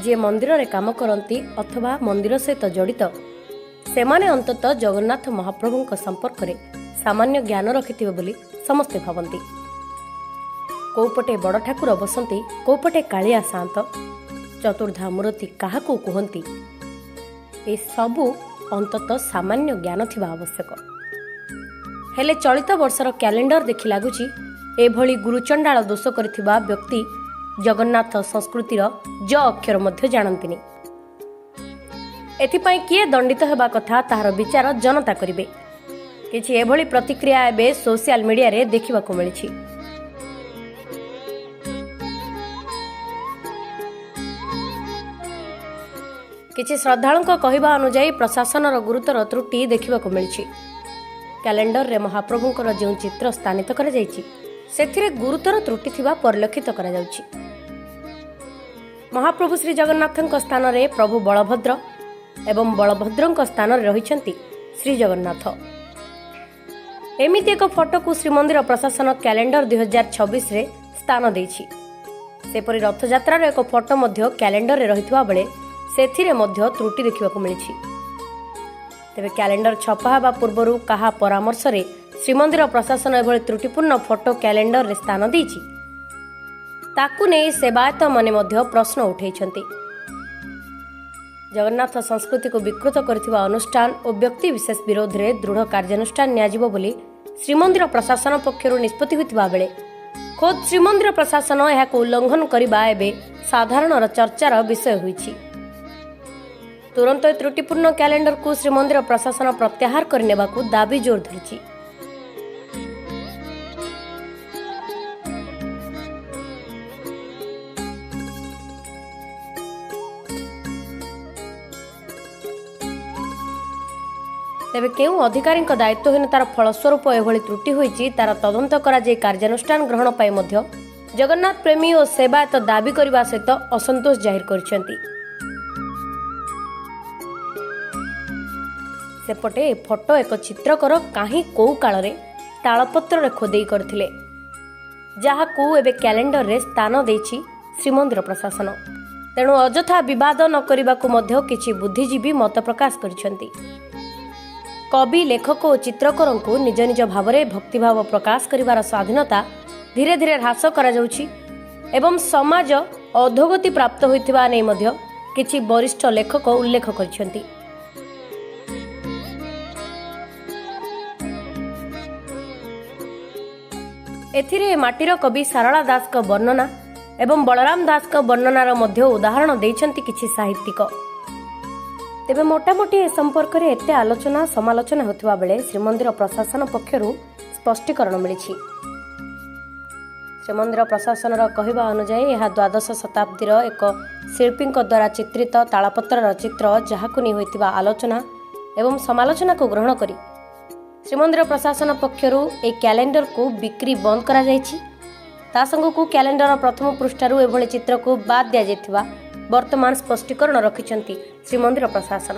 जे मंदिर रे काम करती अथवा मंदिर सहित जड़ित सेमाने अंततः जगन्नाथ महाप्रभुंक संपर्क में सामान्य ज्ञान रखिथिबे बोली समस्ते भावती। कोपटे बड़ ठाकुर बसंती, कोपटे कालिया शांत, चतुर्धा मूर्ति काहाकू कहती, ए सबू अंततः सामान्य ज्ञान थिबा आवश्यक। हेले चलित वर्षर कैलेंडर देखि लागुची एभली गुरुचंडाल दोष करिथिबा व्यक्ति जगन्नाथ संस्कृतिर ज अक्षर मध्य जानन्तिनी। एथिपाई किए दंडित हेबा कथा ताहार विचार जनता करिवे। किछि एभली प्रतिक्रिया एबे सोशल मीडिया रे देखिबाकू मिलिछि। किछि श्रद्धालुंक कहिबा अनुसार प्रशासनर गुरुतर त्रुटि देखिबाकू मिलिछि। कैलेंडर रे महाप्रभुंकर जो चित्र स्थानित करा जायछि सेथिरे गुरुतर त्रुटि थिबा परिलक्षित करा जाउछि। महाप्रभु श्री जगन्नाथଙ୍କ स्थाନରେ प्रभु बलभद्र एवं बलभद्रଙ୍କ स्थाନରେ रहिଛନ୍ତି श्री जगन्नाथ। एमिति एक फोटो को श्रीमंदिर प्रशासन कैलेंडर 2026 रे स्थान देछि। सेपरि रथयात्रार एक फोटो मध्य कैलेंडर रे रहितबा बेले सेथिरे मध्य त्रुटि देखिबाकू मिलिछि। तेबे कैलेंडर छपा हेबा पूर्वरु कहा परामर्श रे श्रीमंदिर प्रशासन एभली त्रुटिपूर्ण फोटो कैलेंडर रे स्थान देछि ताकू नहीं सेवायत माने मध्य प्रश्न उठेइछन्ति। जगन्नाथ संस्कृति को विकृत करथिबा अनुष्ठान और व्यक्ति विशेष विरोध रे दृढ़ कार्यानुष्ठान नियाजिबो बोली श्रीमंदिर प्रशासन पक्षरु निष्पत्ति होइतिबा बेले खोद श्रीमंदिर प्रशासन एहाको उल्लंघन करिबा एबे साधारण चर्चार विषय होइछि। तुरंत त्रुटिपूर्ण कैलेंडर को श्रीमंदिर प्रशासन प्रत्याहार करनेबाकू दाबी जोर धरिछि। तेबे केउ अधिकारी दायित्वहीनतार फलस्वरूप एभली त्रुटि होइछि तार तदंत करा जे कार्यानुष्ठान ग्रहण पाई मध्य जगन्नाथ प्रेमी और सेवायत दाबी करबा सहित असंतोष जाहिर करिसेंति। सेपटे फोटो एक चित्रकर काहीं कौ काल रे तालपत्र रे खोदेई करथिले जहाकू एबे कैलेंडर रे स्थान देछि श्रीमंदिर प्रशासन। तेणु अजथा विवाद न करिबाकू मध्य किछि बुद्धिजीवी मत प्रकाश करिसेंति। कवि लेखक और चित्रकर को निज निज भाव में भक्तिभाव प्रकाश करिवार स्वाधीनता धीरे धीरे ह्रास करा जाउछि एवं समाज अधोगति प्राप्त होइथिबा नै मध्य किछि वरिष्ठ लेखक उल्लेख करिसेंति। एथिरे माटीर कवि सारला दास का वर्णना एवं बलराम दास का वर्णनार मध्य उदाहरण देइछन्ति किछि साहित्यिक। तेबे मोटामोटी ए संपर्क में एते आलोचना समालोचना होथिबा बेले श्रीमंदिर प्रशासन पक्षरु स्पष्टीकरण मिलिछि। श्रीमंदिर प्रशासनर कहिबा अनुसार यह द्वादश शताब्दीर एक शिल्पी द्वारा चित्रित तालपत्रर चित्र जहाकु नै होइतिबा आलोचना एवं समालोचना को ग्रहण करी श्रीमंदिर प्रशासन पक्षरु ए कैलेंडर को बिक्री बंद करा जायछि। ता संगकु कैलेंडर प्रथम पृष्ठारु एभली चित्र को बाद दिया जायथिबा वर्तमान स्पष्टीकरण रखिछन्ति श्रीमंदिर प्रशासन।